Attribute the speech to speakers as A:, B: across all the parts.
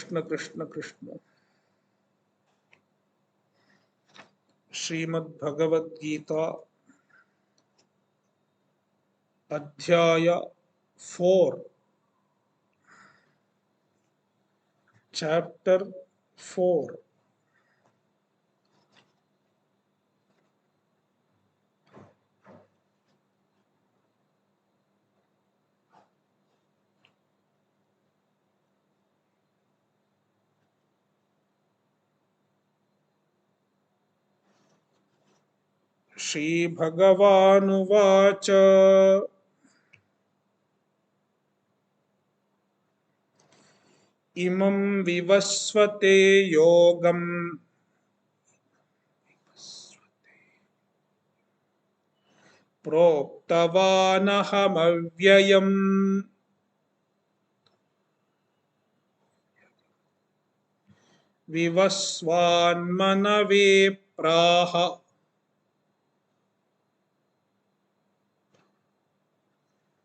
A: कृष्ण कृष्ण कृष्ण। श्रीमद् भगवद्गीता अध्याय 4 Chapter 4। श्रीभगवानुवाच इमं विवस्वते योगं प्रोक्तवानहमव्ययम् विवस्वान्मनवे प्राह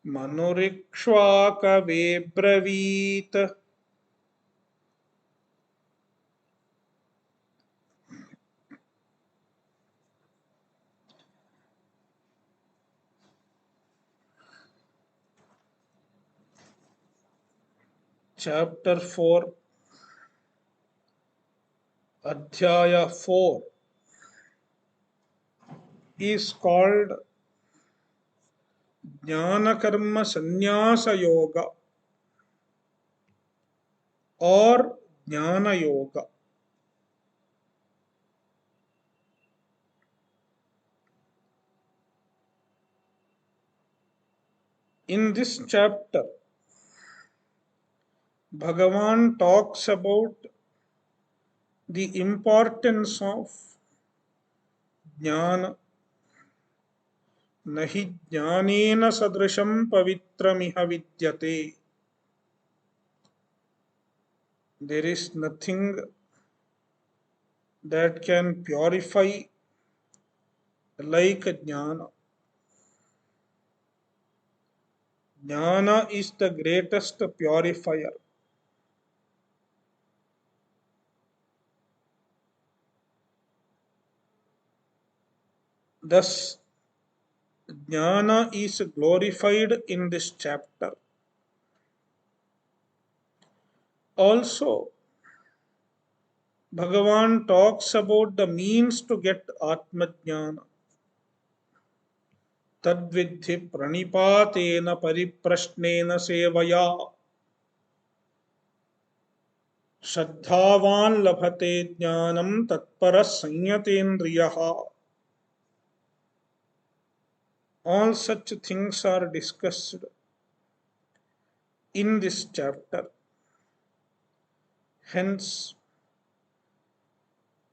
A: मनुरिक्ष्वाकवे ब्रवीत्। Chapter 4 Adhyaya 4 is called Jnana Karma Sannyasa Yoga or Jnana Yoga. In this chapter, Bhagavan talks about the importance of Jnana. Nahi jnanena sadrisham pavitramiha vidyate. There is nothing that can purify like Jnana. Jnana is the greatest purifier. Thus, Jnana is glorified in this chapter. Also, Bhagavan talks about the means to get Atmajnana. Tadvidhi pranipatena pariprashnena sevaya Shraddhavan labhate jnanam tatparas sanyatendriyaha. All such things are discussed in this chapter. Hence,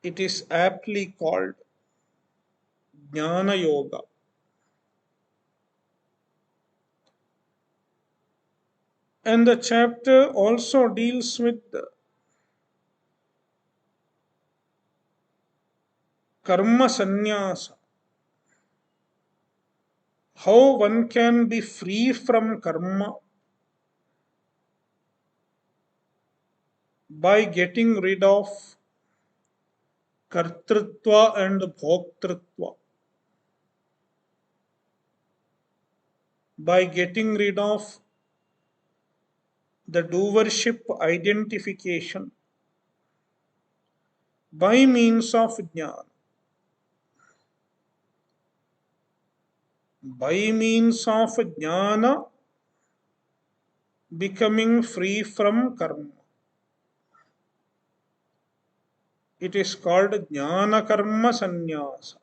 A: it is aptly called Jnana Yoga. And the chapter also deals with karma sannyasa. How one can be free from karma by getting rid of kartrutva and bhoktrutva, by getting rid of the doership identification by means of jnana, by means of jnana becoming free from karma. It is called jnana karma sannyasa.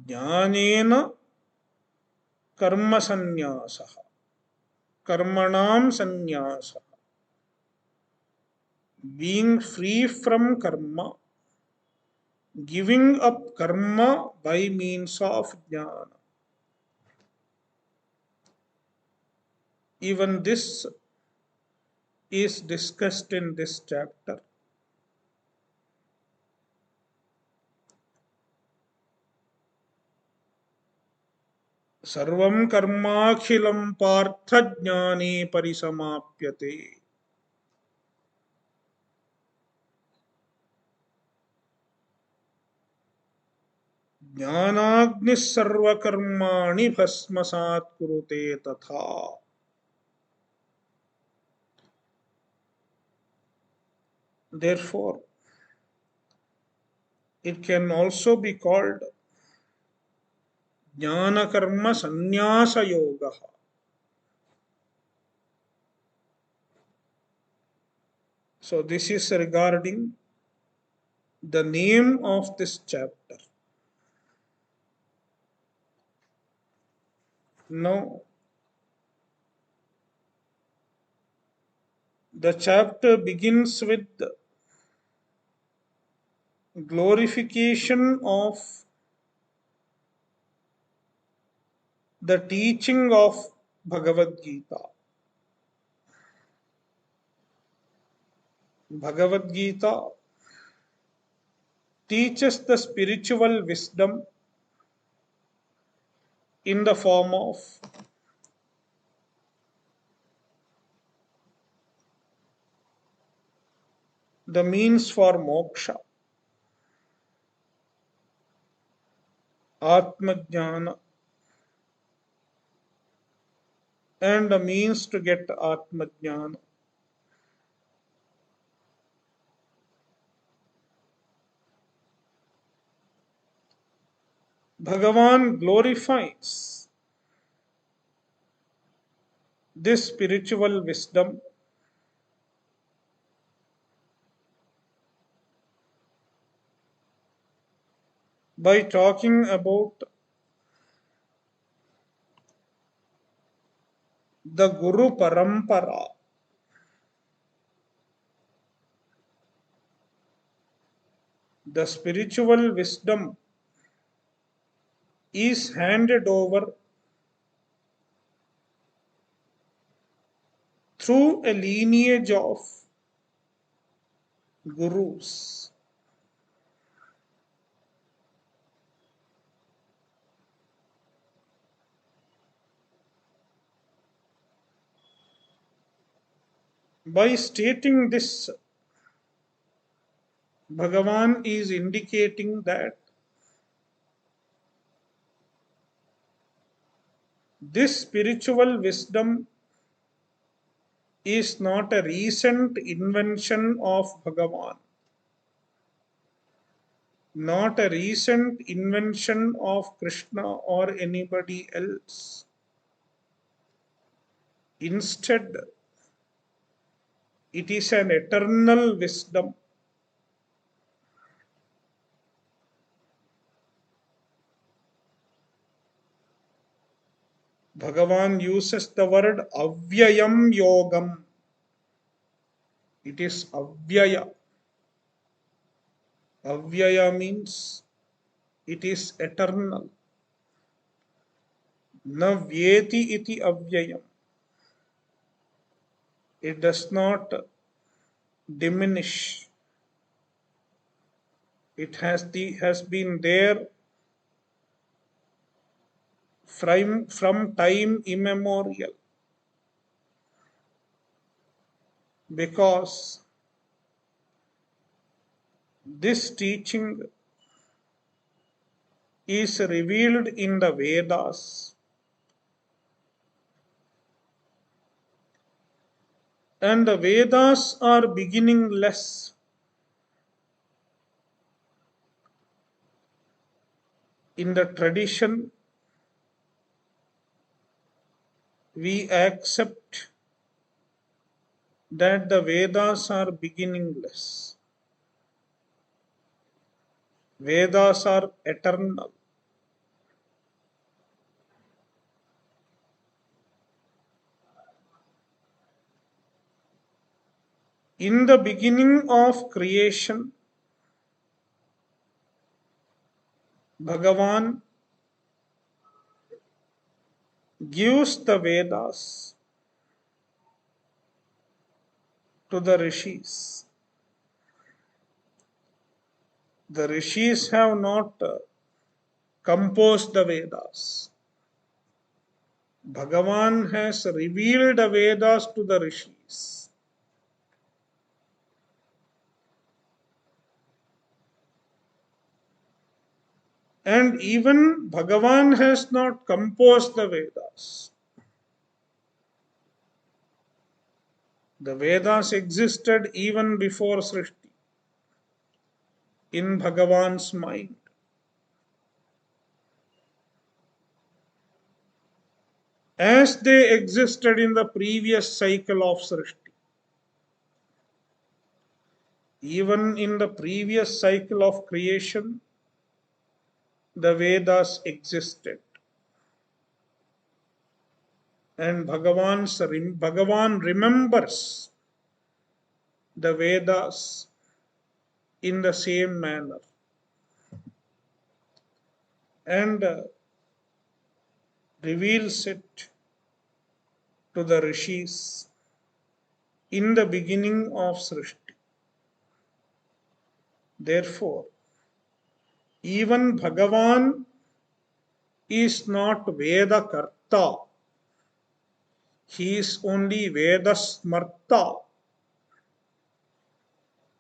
A: Jnanena karma sannyasa, karmanam sannyasa. Being free from karma, giving up karma by means of jnana. Even this is discussed in this chapter. Sarvam karmakhilam partha jnane parisamapyate. ज्ञानाग्निः सर्वकर्माणि भस्मसात् कुरुते तथा. Therefore, it can also be called Jnana Karma Sannyasa Yoga. So, this is regarding the name of this chapter. Now, the chapter begins with glorification of the teaching of Bhagavad Gita. Bhagavad Gita teaches the spiritual wisdom in the form of the means for moksha, Atma Jnana, and the means to get Atma Jnana. Bhagavan glorifies this spiritual wisdom by talking about the Guru Parampara. The spiritual wisdom is handed over through a lineage of gurus. By stating this, Bhagavan is indicating that this spiritual wisdom is not a recent invention of Bhagavan, not a recent invention of Krishna or anybody else. Instead, it is an eternal wisdom. Bhagavan uses the word avyayam yogam. It is avyaya. Avyaya means it is eternal. Na vyeti iti avyayam. It does not diminish. It has been there from time immemorial, because this teaching is revealed in the Vedas, and the Vedas are beginningless. In the tradition, we accept that the Vedas are beginningless. Vedas are eternal. In the beginning of creation, Bhagavan gives the Vedas to the rishis. The rishis have not composed the Vedas. Bhagavan has revealed the Vedas to the rishis. And even Bhagavan has not composed the Vedas. The Vedas existed even before Srishti in Bhagavan's mind. As they existed in the previous cycle of Srishti. Even in the previous cycle of creation, the Vedas existed. And Bhagavan remembers the Vedas in the same manner and reveals it to the rishis in the beginning of Srishti. Therefore, even Bhagavan is not Veda Karta, he is only Veda Smarta.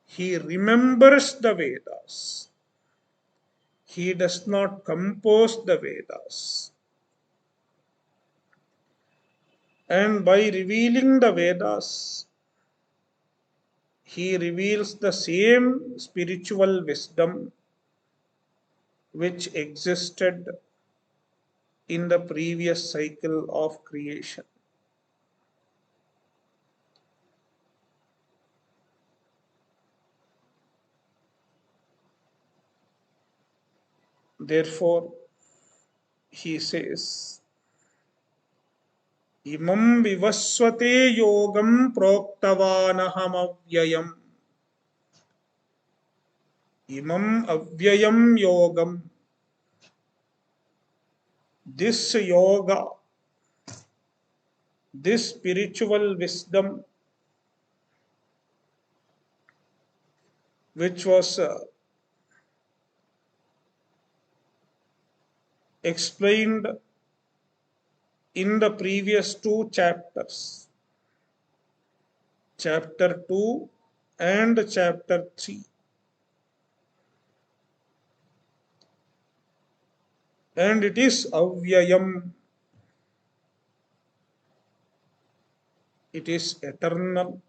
A: He remembers the Vedas. He does not compose the Vedas. And by revealing the Vedas, he reveals the same spiritual wisdom which existed in the previous cycle of creation. Therefore, he says, Imam vivaswate yogam proktavanaham avyayam. Imam avyayam yogam. This yoga, this spiritual wisdom, which was explained in the previous two chapters, chapter 2 and chapter 3. And it is avyayam, it is eternal.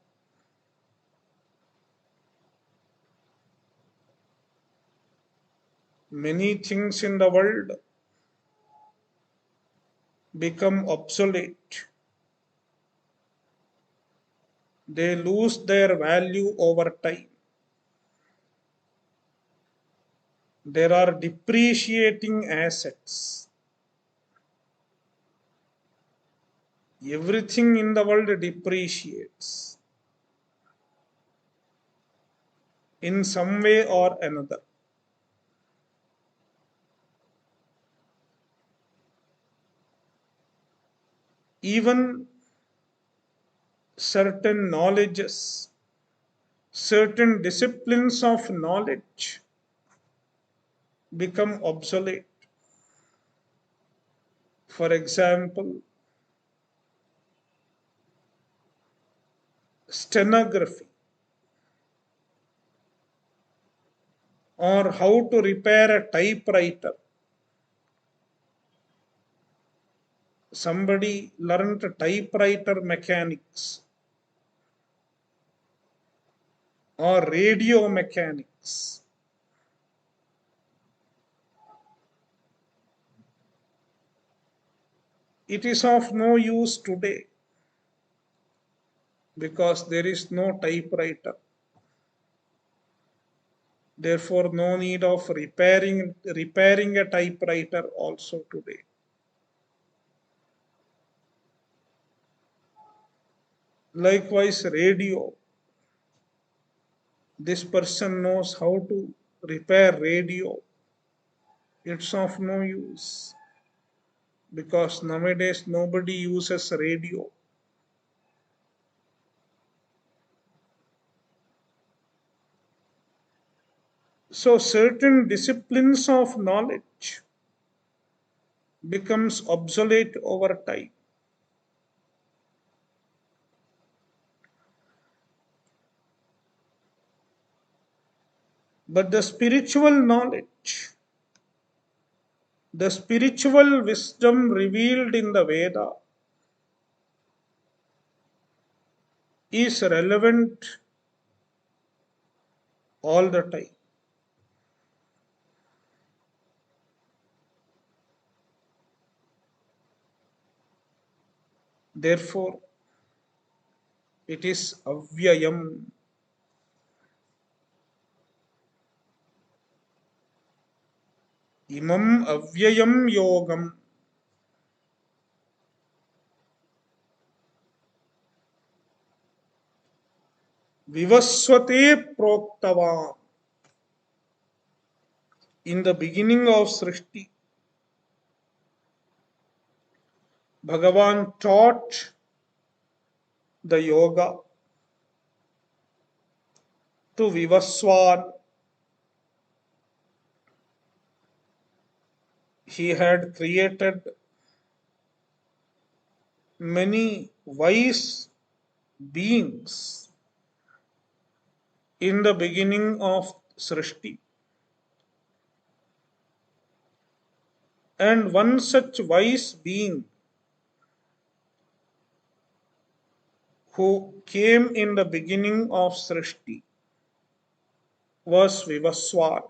A: Many things in the world become obsolete. They lose their value over time. There are depreciating assets. Everything in the world depreciates in some way or another. Even certain knowledges, certain disciplines of knowledge become obsolete. For example, stenography or how to repair a typewriter. Somebody learned typewriter mechanics or radio mechanics. It is of no use today because there is no typewriter. Therefore, no need of repairing a typewriter also today. Likewise, radio. This person knows how to repair radio. It's of no use because nowadays nobody uses radio. So certain disciplines of knowledge becomes obsolete over time. But the spiritual knowledge The spiritual wisdom revealed in the Veda is relevant all the time. Therefore, it is avyayam. Imam avyayam yogam vivaswate proktavam. In the beginning of Srishti, Bhagavan taught the yoga to Vivaswan. He had created many wise beings in the beginning of Srishti. And one such wise being who came in the beginning of Srishti was Vivaswan.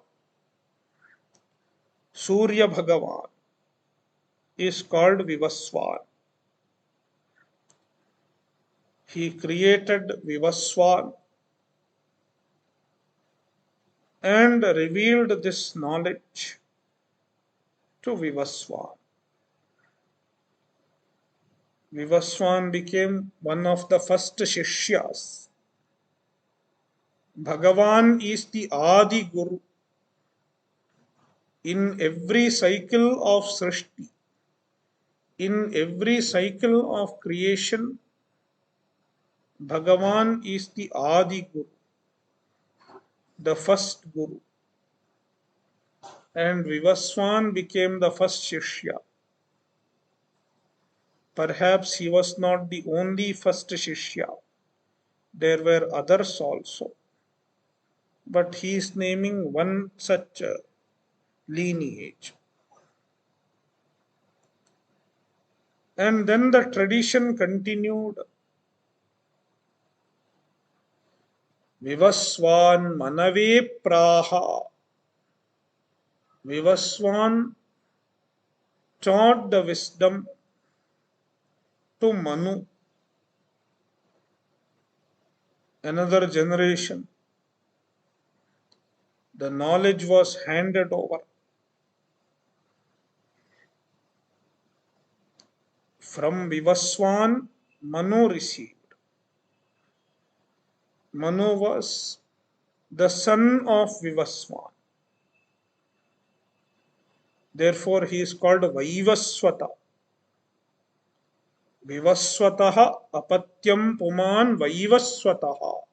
A: Surya Bhagavan is called Vivaswan. He created Vivaswan and revealed this knowledge to Vivaswan. Vivaswan became one of the first Shishyas. Bhagavan is the Adi Guru. In every cycle of Srishti, in every cycle of creation, Bhagavan is the Adi Guru, the first Guru. And Vivaswan became the first Shishya. Perhaps he was not the only first Shishya. There were others also. But he is naming one such lineage. And then the tradition continued. Vivaswan manave praha. Vivaswan taught the wisdom to Manu, another generation. The knowledge was handed over. From Vivaswan, Manu received. Manu was the son of Vivaswan. Therefore, he is called Vaivaswata. Vivaswataha apatyam puman Vaivaswataha.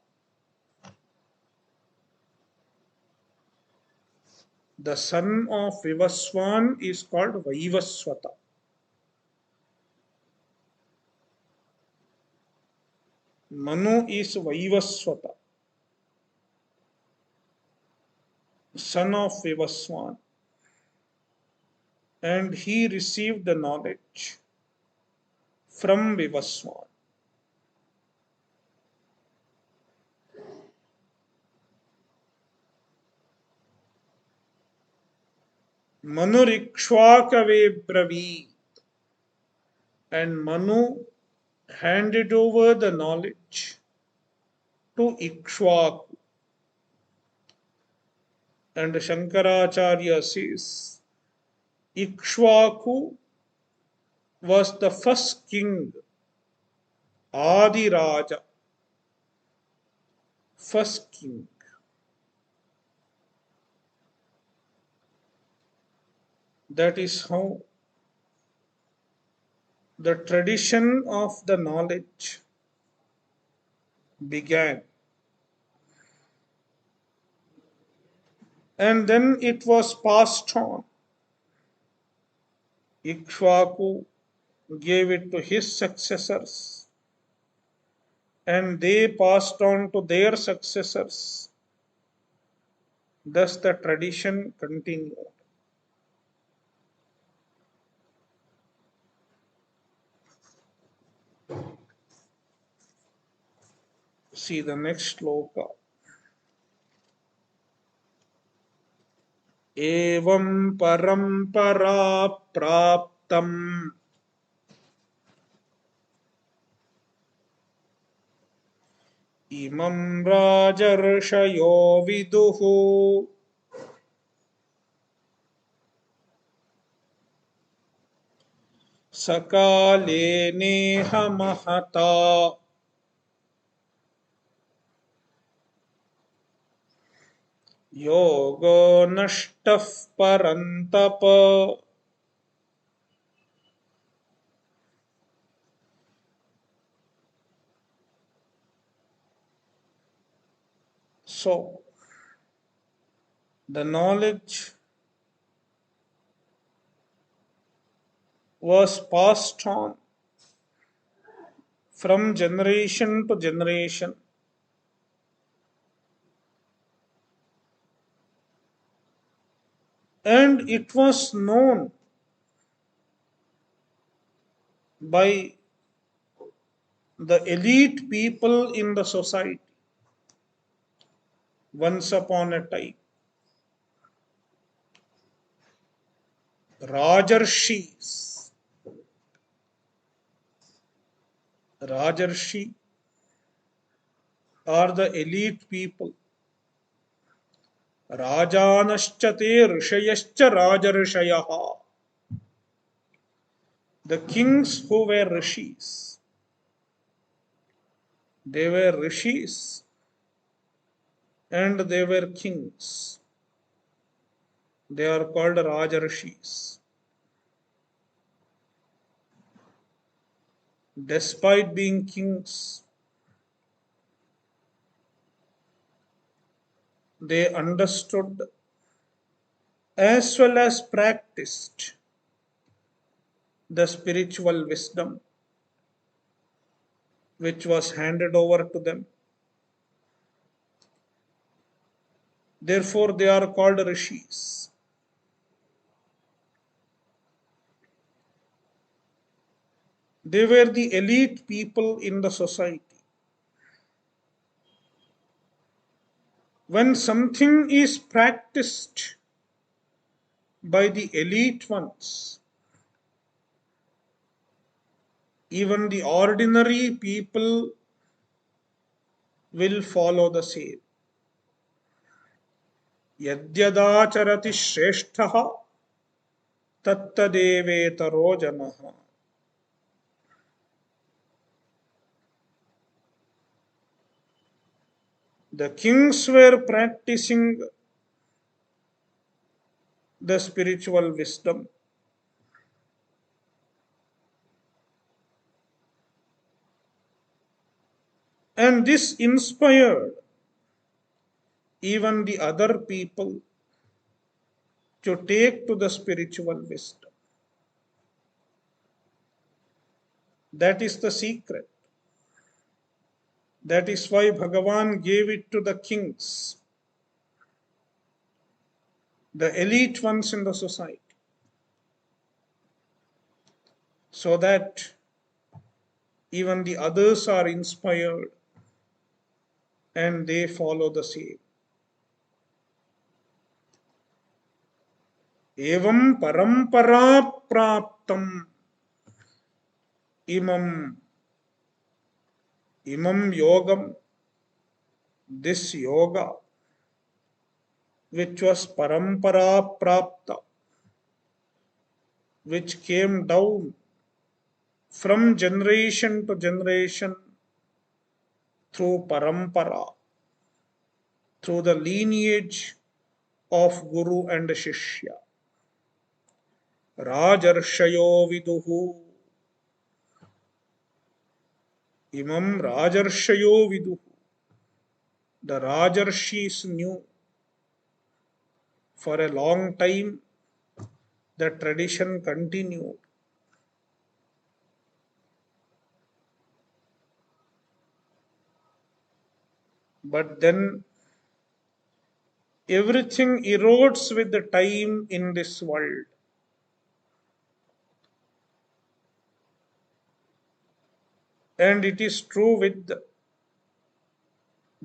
A: The son of Vivaswan is called Vaivaswata. Manu is Vaivaswata, son of Vivaswan, and he received the knowledge from Vivaswan. Manurikshvakave bravi, and Manu handed over the knowledge to Ikshvaku. And Shankaracharya says Ikshvaku was the first king, Adi Raja, first king. That is how the tradition of the knowledge began. And then it was passed on. Ikshvaku gave it to his successors, and they passed on to their successors. Thus the tradition continued. See the next sloka. एवं परंपरा प्राप्तम् इमं राजर्षयो विदुः सकाले नेह महता योगो नष्टः परन्तप. So, the knowledge was passed on from generation to generation, and it was known by the elite people in the society once upon a time. Rajarshis. Rajarshi are the elite people. Rajanashchate rishayascha rajarshayaha. The kings who were rishis. They were rishis and they were kings. They are called Rajarshis. Despite being kings, they understood as well as practiced the spiritual wisdom which was handed over to them. Therefore, they are called rishis. They were the elite people in the society. When something is practiced by the elite ones, even the ordinary people will follow the same. Yadyadacharati shresthaha tattadevetaro janaha. The kings were practicing the spiritual wisdom. And this inspired even the other people to take to the spiritual wisdom. That is the secret. That is why Bhagavan gave it to the kings, the elite ones in the society, so that even the others are inspired and they follow the same. Evam parampara praptam imam yogam, this yoga which was parampara prapta, which came down from generation to generation through parampara, through the lineage of Guru and Shishya. Rajarshayo viduhu. Imam Rajarshayo viduhu. The Rajarshis knew for a long time the tradition continued. But then everything erodes with the time in this world. And it is true with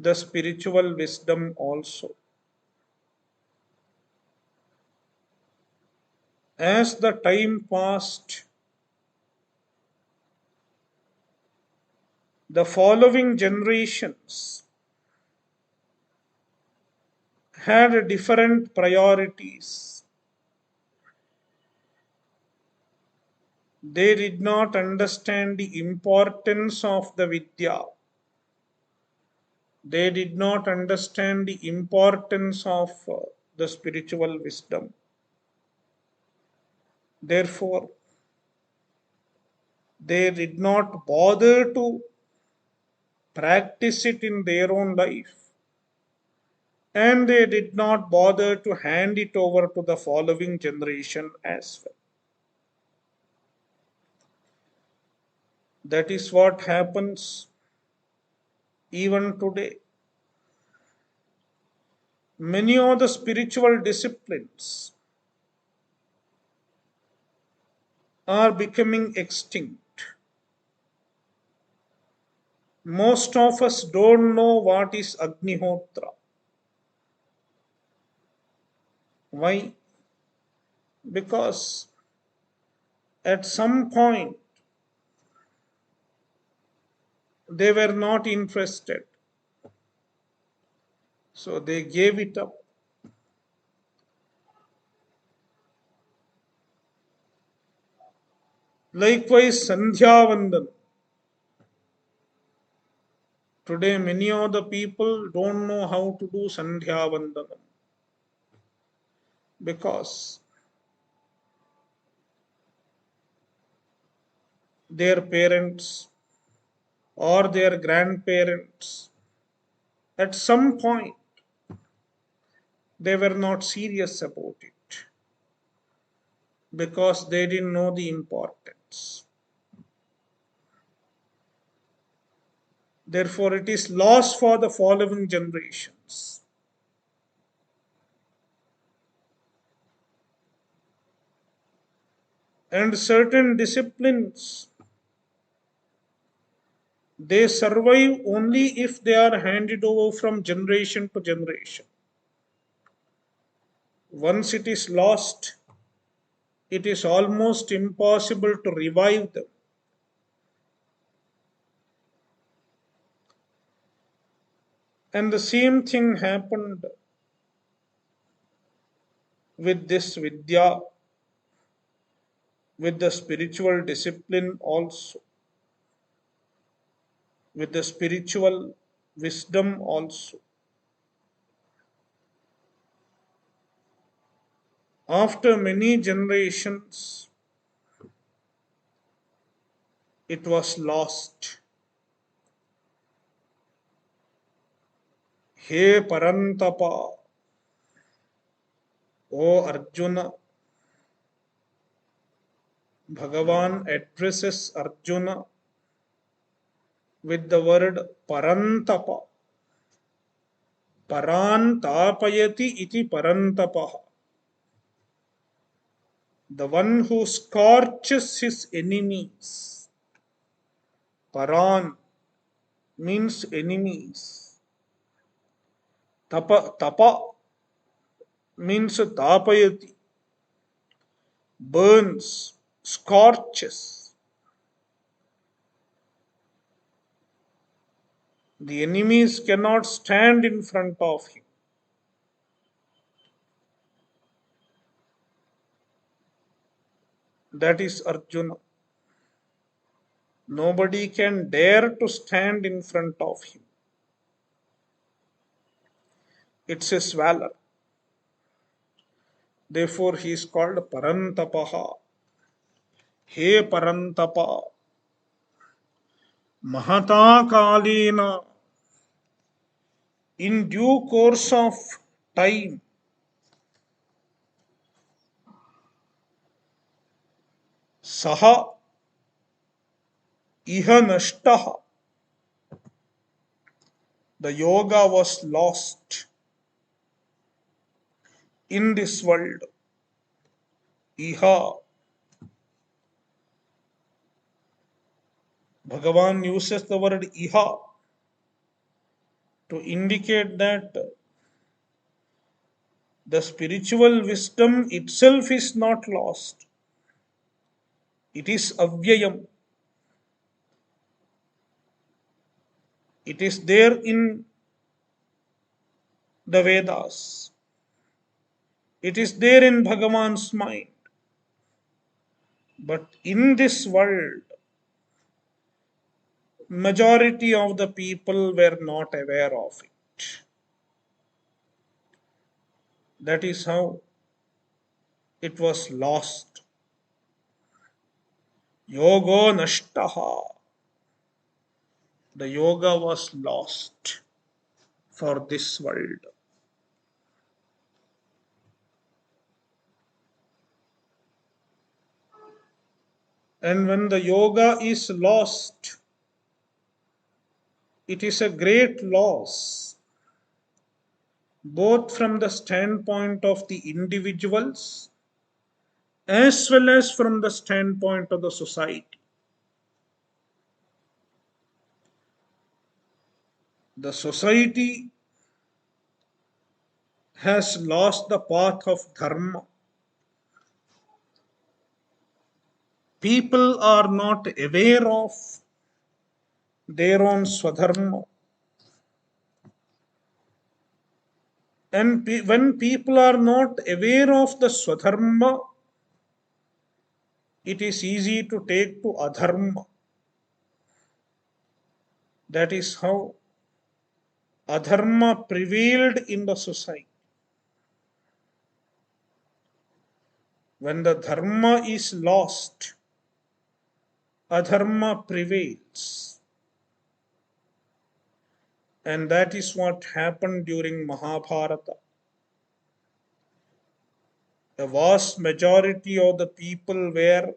A: the spiritual wisdom also. As the time passed, the following generations had different priorities. They did not understand the importance of the Vidya. They did not understand the importance of the spiritual wisdom. Therefore, they did not bother to practice it in their own life, and they did not bother to hand it over to the following generation as well. That is what happens even today. Many of the spiritual disciplines are becoming extinct. Most of us don't know what is Agnihotra. Why? Because at some point they were not interested, so they gave it up. Likewise, Sandhya. Today, many of the people don't know how to do Sandhya Vandanam because their parents or their grandparents, at some point, they were not serious about it because they didn't know the importance. Therefore, it is lost for the following generations. And certain disciplines, they survive only if they are handed over from generation to generation. Once it is lost, it is almost impossible to revive them. And the same thing happened with this Vidya, with the spiritual discipline also, with the spiritual wisdom also. After many generations, it was lost. He Parantapa, O Arjuna, Bhagavan addresses Arjuna with the word Parantapa. Parantapayati iti Parantapaha. The one who scorches his enemies. Paran means enemies. Tapa means tapayati, burns, scorches. The enemies cannot stand in front of him. That is Arjuna. Nobody can dare to stand in front of him. It's his valor. Therefore, he is called Parantapaha. He Parantapa. Mahata Kalina. In due course of time, Saha Iha Nashtaha. The yoga was lost in this world. Iha. Bhagavan uses the word Iha. to indicate that the spiritual wisdom itself is not lost. It is avyayam. It is there in the Vedas. It is there in Bhagavan's mind. But in this world, majority of the people were not aware of it. That is how it was lost. Yoga nashtaha. The yoga was lost for this world. And when the yoga is lost, it is a great loss, both from the standpoint of the individuals as well as from the standpoint of the society. The society has lost the path of dharma. People are not aware of their own swadharma. And when people are not aware of the swadharma, it is easy to take to adharma. That is how adharma prevailed in the society. When the dharma is lost, adharma prevails. And that is what happened during Mahabharata. A vast majority of the people were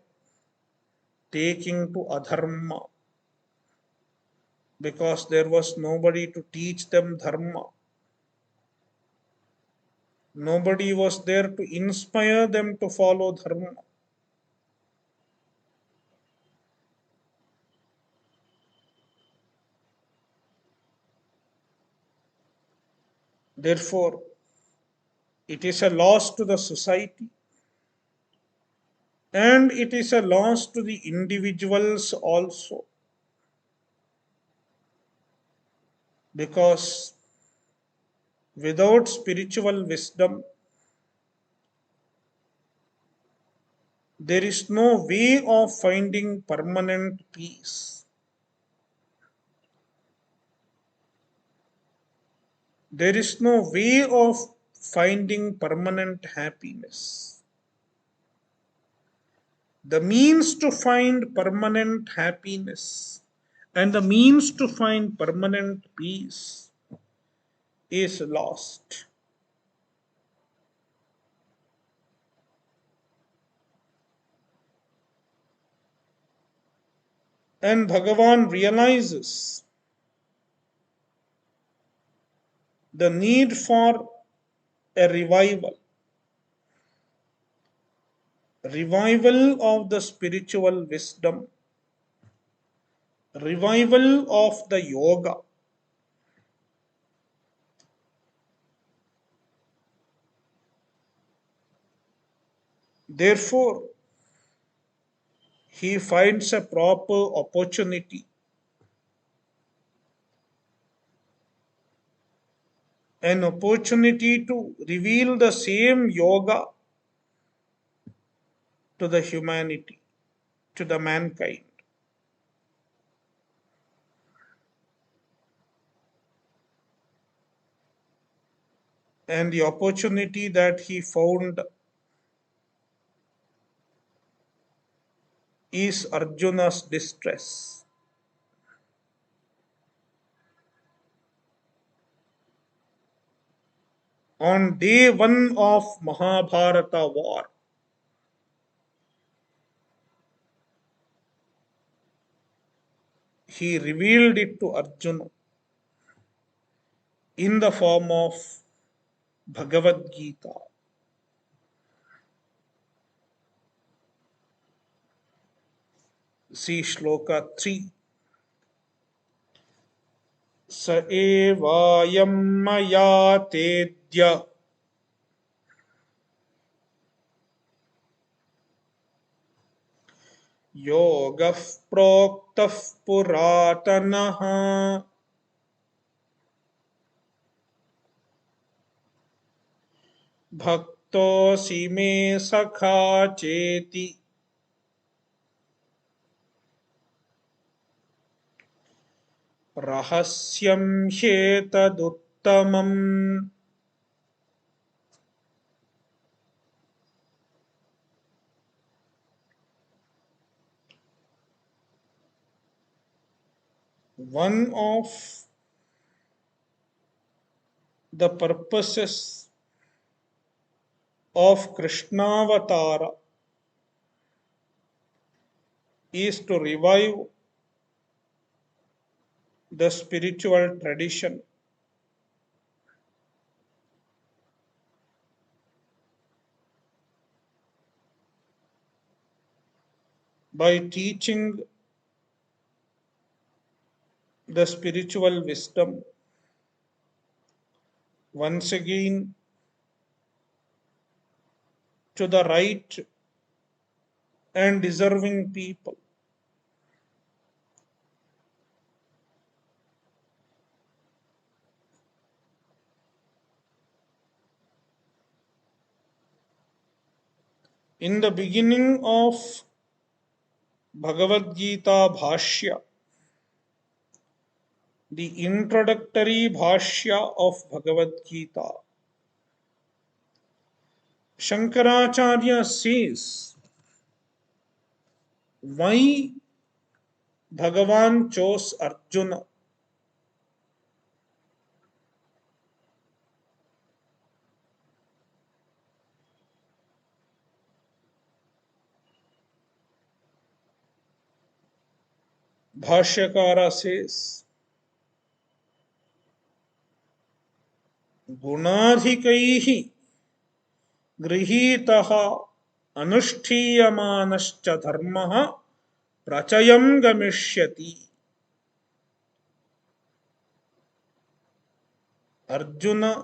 A: taking to adharma because there was nobody to teach them dharma. Nobody was there to inspire them to follow dharma. Therefore, it is a loss to the society and it is a loss to the individuals also, because without spiritual wisdom, there is no way of finding permanent peace. There is no way of finding permanent happiness. The means to find permanent happiness and the means to find permanent peace is lost. And Bhagavan realizes the need for a revival of the spiritual wisdom, revival of the yoga. Therefore, he finds a proper opportunity, an opportunity to reveal the same yoga to the humanity, to the mankind. And the opportunity that he found is Arjuna's distress. On day one of Mahabharata war, he revealed it to Arjuna in the form of Bhagavad Gita. See Shloka 3. स एवायं मया तेद्य योगः प्रोक्तः पुरातनः भक्तोऽसि मे सखा चेति रहस्यं ह्येतदुत्तमम्. One of the purposes of Krishnavatara is to revive the spiritual tradition by teaching the spiritual wisdom once again to the right and deserving people. In the beginning of Bhagavad Gita Bhashya, the introductory Bhashya of Bhagavad Gita, Shankaracharya says why Bhagavan chose Arjuna. Bhashyakara says, गुणाधिकैः गृहीतः अनुष्ठीयमानश्च धर्मः प्रचयं गमिष्यति. Arjuna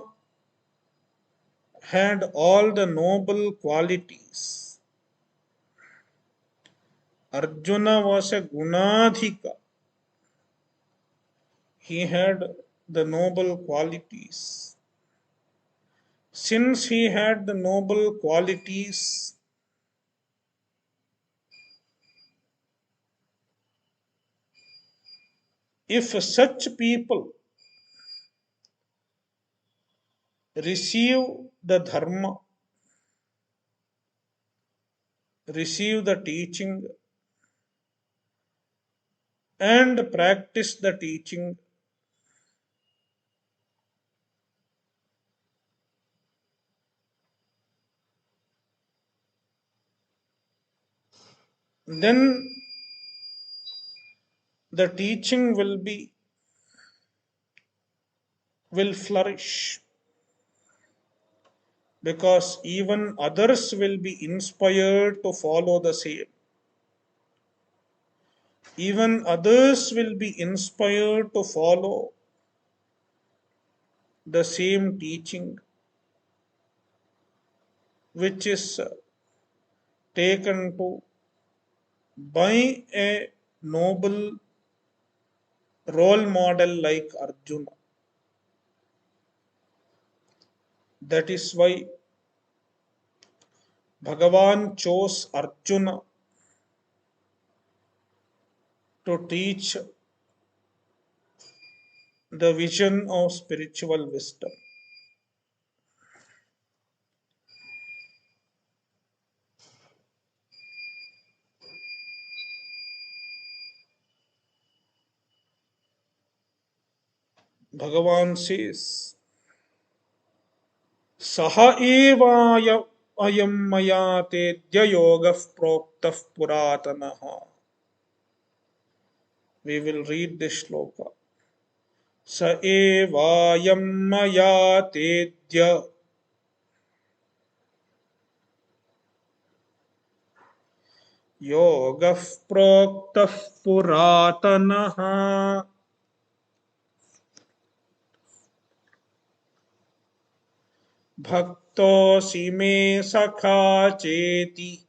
A: had all the noble qualities. Arjuna was a gunadhika. He had the noble qualities. Since he had the noble qualities, if such people receive the dharma, receive the teaching, and practice the teaching, then the teaching will flourish, because even others will be inspired to follow the same. Even others will be inspired to follow the same teaching which is taken to by a noble role model like Arjuna. That is why Bhagavan chose Arjuna to teach the vision of spiritual wisdom. Bhagavan says, Saha evaya ayam maya tedya yogah proktah puratanaha. We will read this shloka. Sa evayam maya tedya yogah proktah puratanaha. भक्तोऽसि मे सखा चेति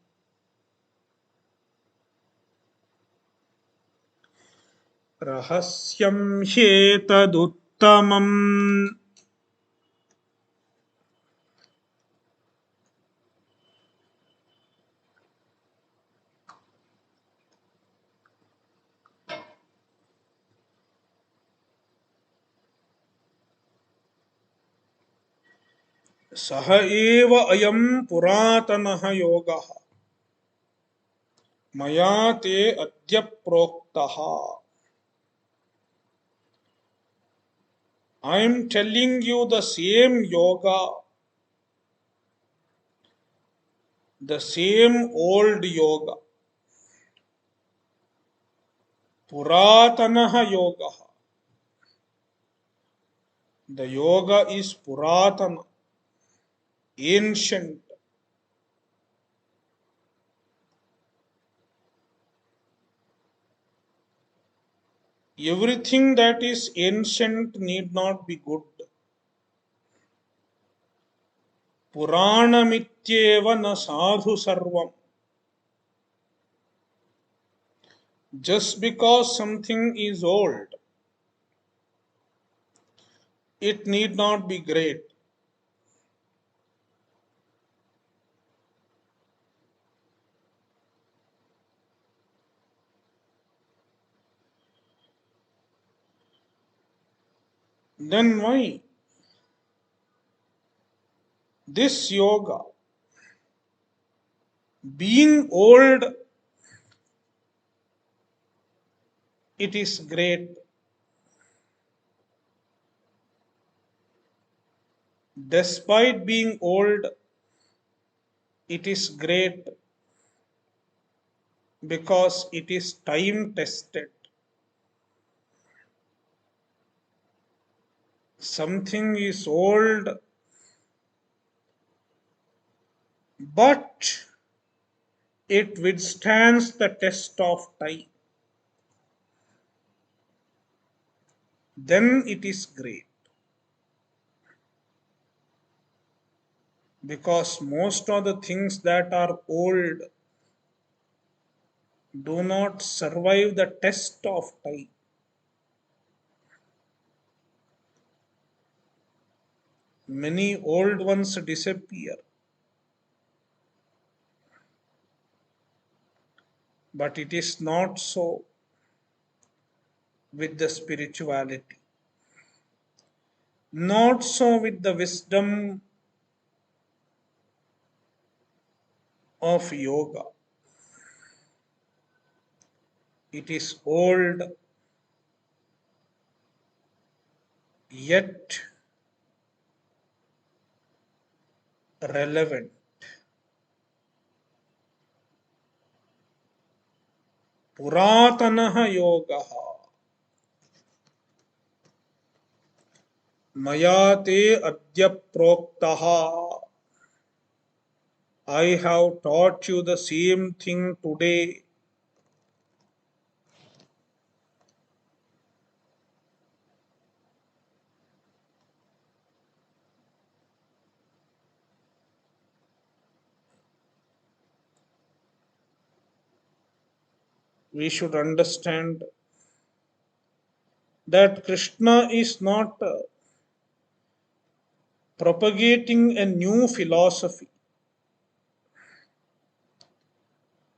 A: रहस्यं ह्येतदुत्तमम्। सः एव अयं पुरातनः योगः मया ते अद्य प्रोक्तः। I am telling you the same yoga, the same old yoga, Puratanaha yoga. The yoga is Puratana, ancient. Everything that is ancient need not be good. Puranamityeva na sadhu sarvam. Just because something is old, it need not be great. Then why? This yoga, being old, it is great. Despite being old, it is great because it is time tested. Something is old, but it withstands the test of time. Then it is great. Because most of the things that are old do not survive the test of time. Many old ones disappear. But it is not so with the spirituality. Not so with the wisdom of yoga. It is old, yet relevant. Puratanaha yogaha maya te adya proktaha. I have taught you the same thing today. We should understand that Krishna is not propagating a new philosophy.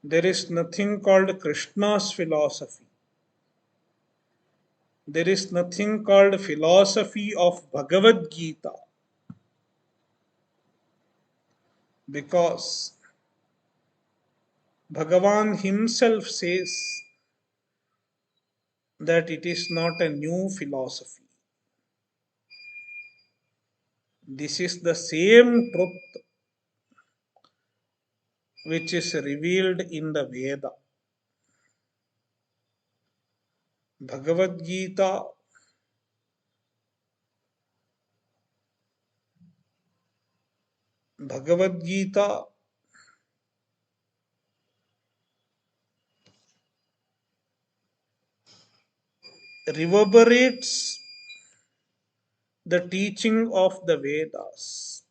A: There is nothing called Krishna's philosophy. There is nothing called philosophy of Bhagavad Gita because Bhagavan himself says that it is not a new philosophy. This is the same truth which is revealed in the Veda. Bhagavad Gita Bhagavad Gita reverberates the teaching of the Vedas.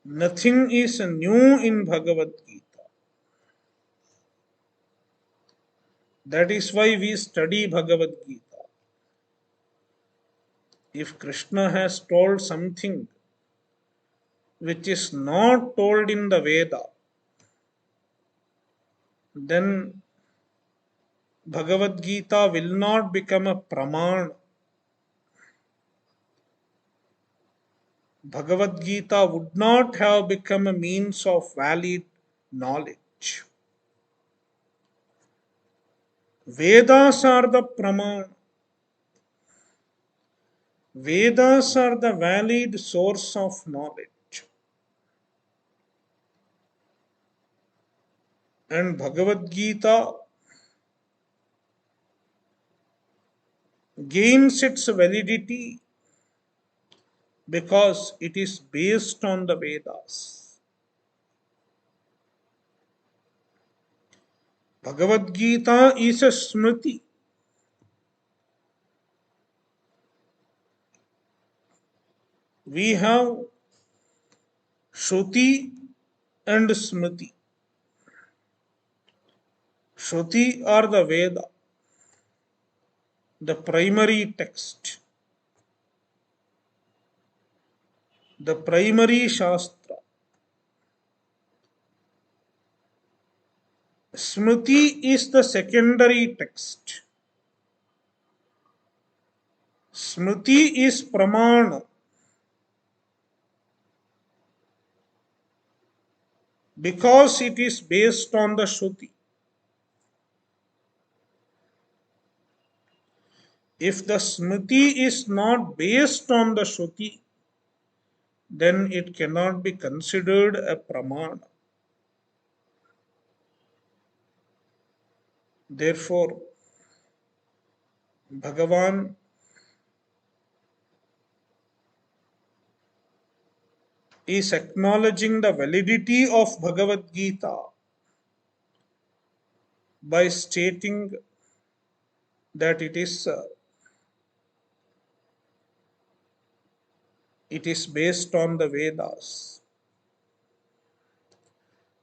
A: Nothing is new in Bhagavad Gita. That is why we study Bhagavad Gita. If Krishna has told something which is not told in the Veda, then Bhagavad Gita will not become a praman. Bhagavad Gita would not have become a means of valid knowledge. Vedas are the praman. Vedas are the valid source of knowledge. And Bhagavad Gita gains its validity because it is based on the Vedas. Bhagavad Gita is a smriti. We have Shruti and Smriti. Shruti are the Veda, the primary text, the primary Shastra. Smriti is the secondary text. Smriti is Pramana because it is based on the Shruti. If the Smriti is not based on the Shruti, then it cannot be considered a Pramana. Therefore, Bhagavan is acknowledging the validity of Bhagavad Gita by stating that it is based on the Vedas.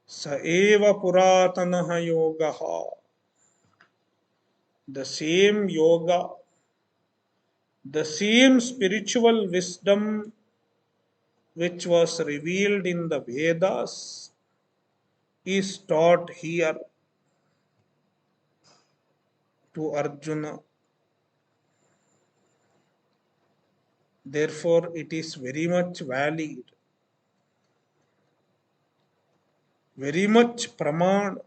A: Sa eva puratanaha yogaha. The same yoga, the same spiritual wisdom which was revealed in the Vedas is taught here to Arjuna. Therefore, it is very much valid, very much praman.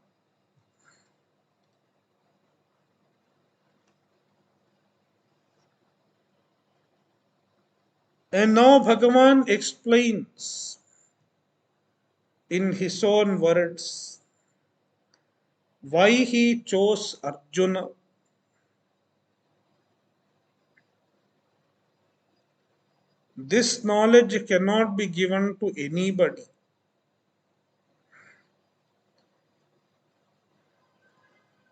A: And now Bhagavan explains in his own words why he chose Arjuna. This knowledge cannot be given to anybody.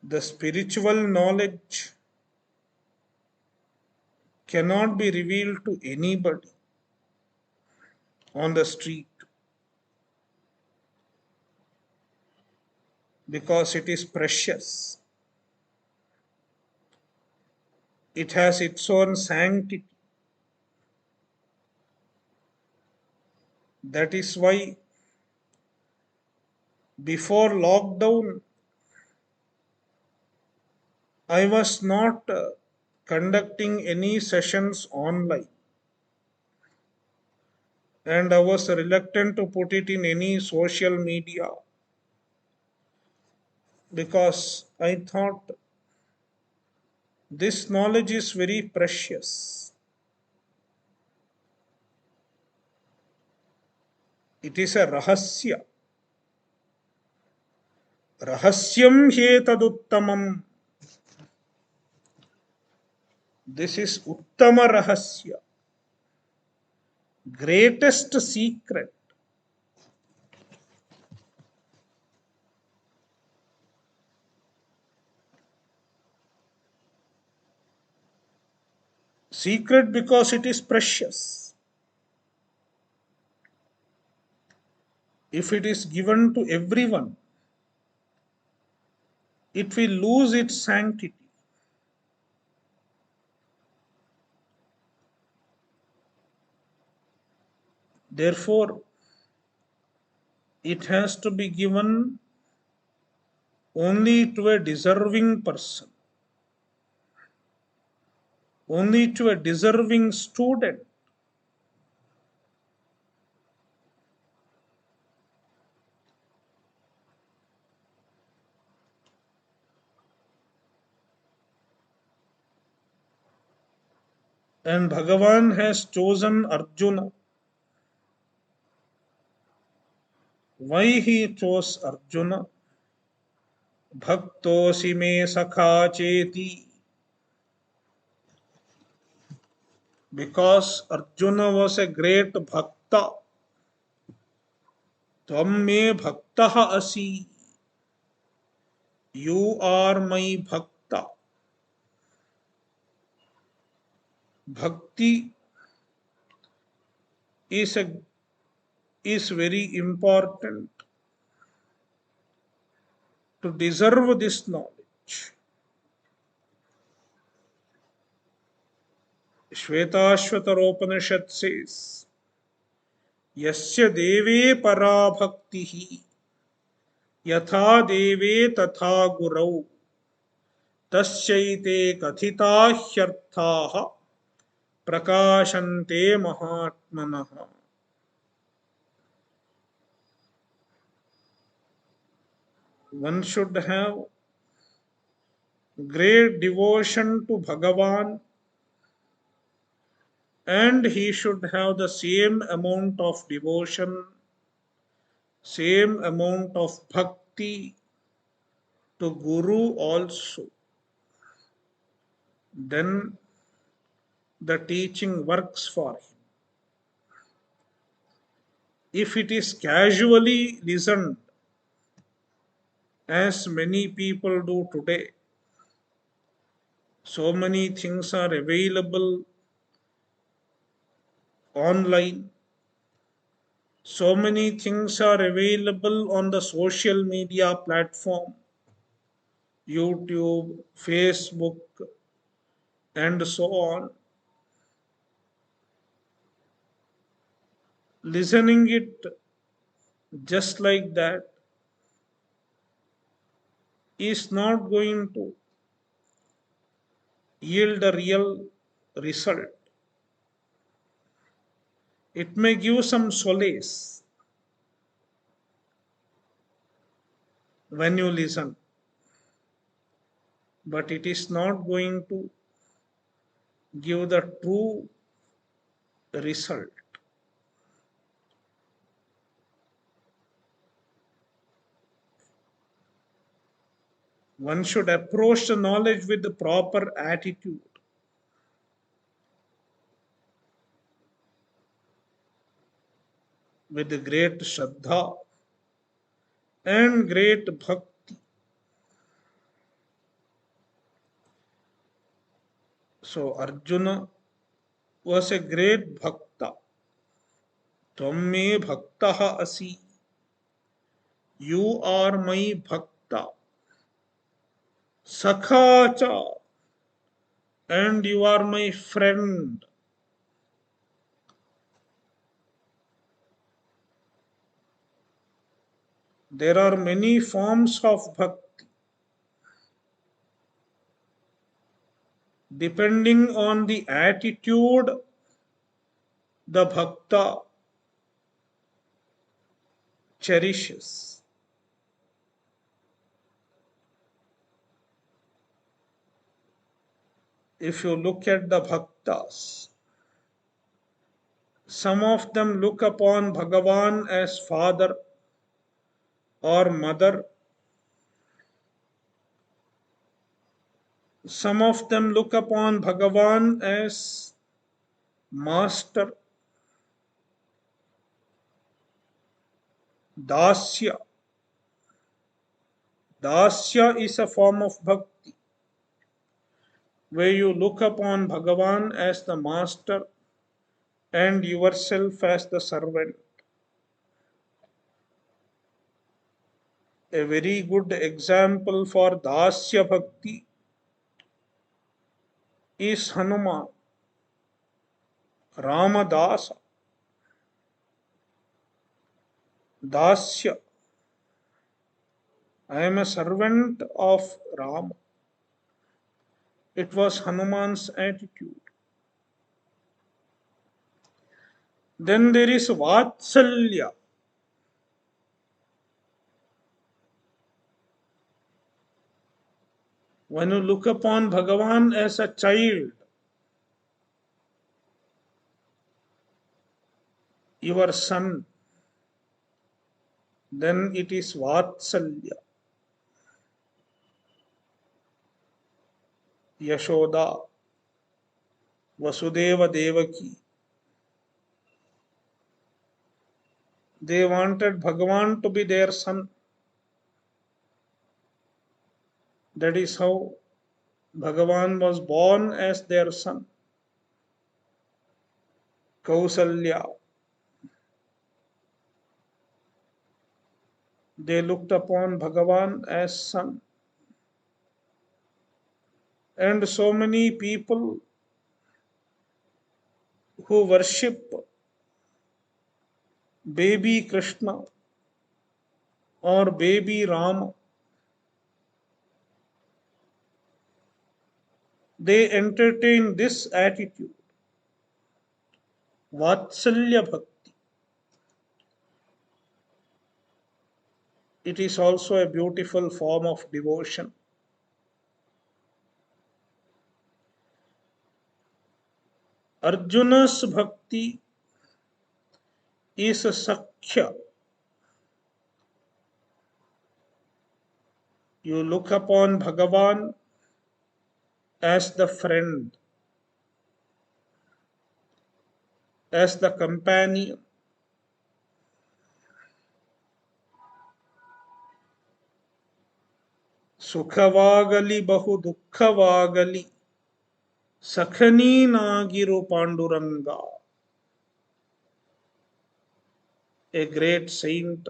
A: The spiritual knowledge cannot be revealed to anybody on the street because it is precious. It has its own sanctity. That is why before lockdown, I was not conducting any sessions online, and I was reluctant to put it in any social media because I thought this knowledge is very precious. It is a rahasya. Rahasyam hetaduttamam. This is Uttama Rahasya, greatest secret. Secret because it is precious. If it is given to everyone, it will lose its sanctity. Therefore, it has to be given only to a deserving person, only to a deserving student. And Bhagavan has chosen Arjuna. Why he chose Arjuna? Bhaktosi me sakha cheti. Because Arjuna was a great bhakta. Tvam me bhaktaha asi. You are my bhakta. Bhakti is a is very important to deserve this knowledge. Shvetashvataropanishad says, Yasya deve para bhaktihi yatha deve tatha gurau tasyaite kathita hyarthaha prakashante mahatmanaha. One should have great devotion to Bhagavan, and he should have the same amount of devotion, same amount of bhakti to Guru also. Then the teaching works for him. If it is casually listened, as many people do today, so many things are available online, so many things are available on the social media platform, YouTube, Facebook, and so on. Listening it just like that is not going to yield a real result. It may give some solace when you listen, but it is not going to give the true result. One should approach the knowledge with the proper attitude, with the great Shraddha and great Bhakti. So Arjuna was a great Bhakta. Tvam me bhaktaha asi. You are my Bhakta. Sakhacha. And you are my friend. There are many forms of bhakti. Depending on the attitude the bhakta cherishes. If you look at the bhaktas, some of them look upon Bhagavan as father or mother. Some of them look upon Bhagavan as master, dasya. Dasya is a form of bhakti where you look upon Bhagavan as the master and yourself as the servant. A very good example for Dasya Bhakti is Hanuman, Ramadasa, Dasya. I am a servant of Rama. It was Hanuman's attitude. Then there is Vatsalya. When you look upon Bhagavan as a child, your son, then it is Vatsalya. Yashoda, Vasudeva Devaki. They wanted Bhagavan to be their son. That is how Bhagavan was born as their son. Kausalya. They looked upon Bhagavan as son. And so many people who worship baby Krishna or baby Rama, they entertain this attitude, Vatsalya Bhakti. It is also a beautiful form of devotion. Arjuna's bhakti is Sakhya. You look upon Bhagavan as the friend, as the companion. Sukhavagali bahu dukkhavagali, Sakhani nagiru Panduranga. A great saint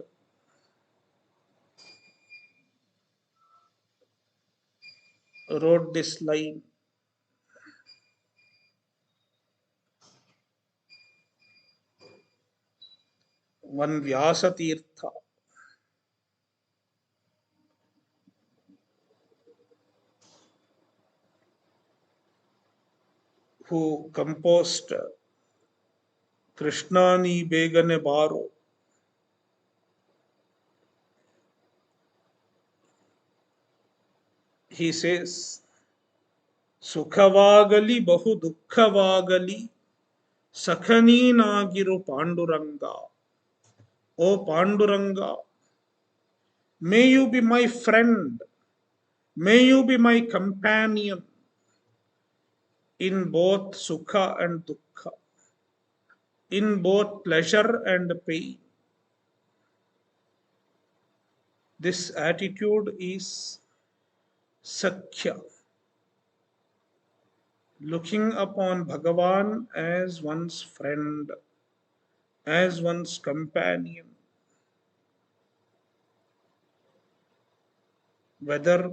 A: wrote this line. One Vyasatirtha, who composed Krishnani Begane Baro, he says, Sukhavagali bahu dukkhavagali, Sakhani nagiru Panduranga. O Panduranga, may you be my friend, may you be my companion in both Sukha and Dukkha, in both pleasure and pain. This attitude is Sakhya, looking upon Bhagavan as one's friend, as one's companion. Whether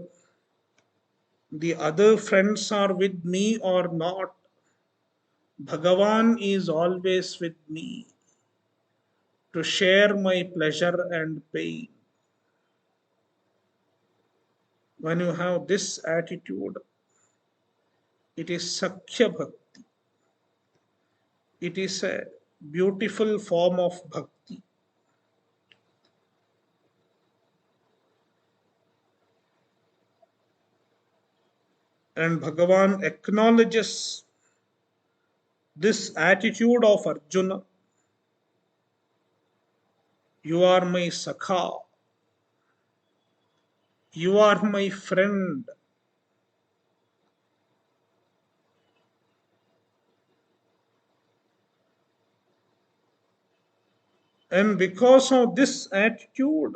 A: the other friends are with me or not, Bhagavan is always with me to share my pleasure and pain. When you have this attitude, it is Sakhya Bhakti. It is a beautiful form of bhakti. And Bhagavan acknowledges this attitude of Arjuna. You are my Sakha. You are my friend. And because of this attitude,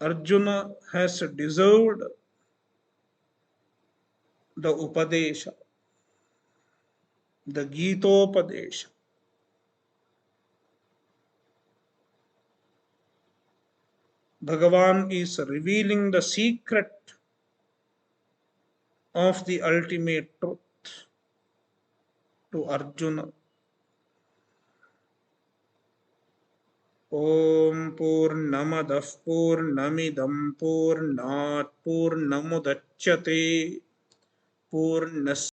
A: Arjuna has deserved the Upadesha, the Gitopadesha. Bhagavan is revealing the secret of the ultimate truth to Arjuna. Om Purnamadah Purnamidam Purnat Purnamudachyate Purnas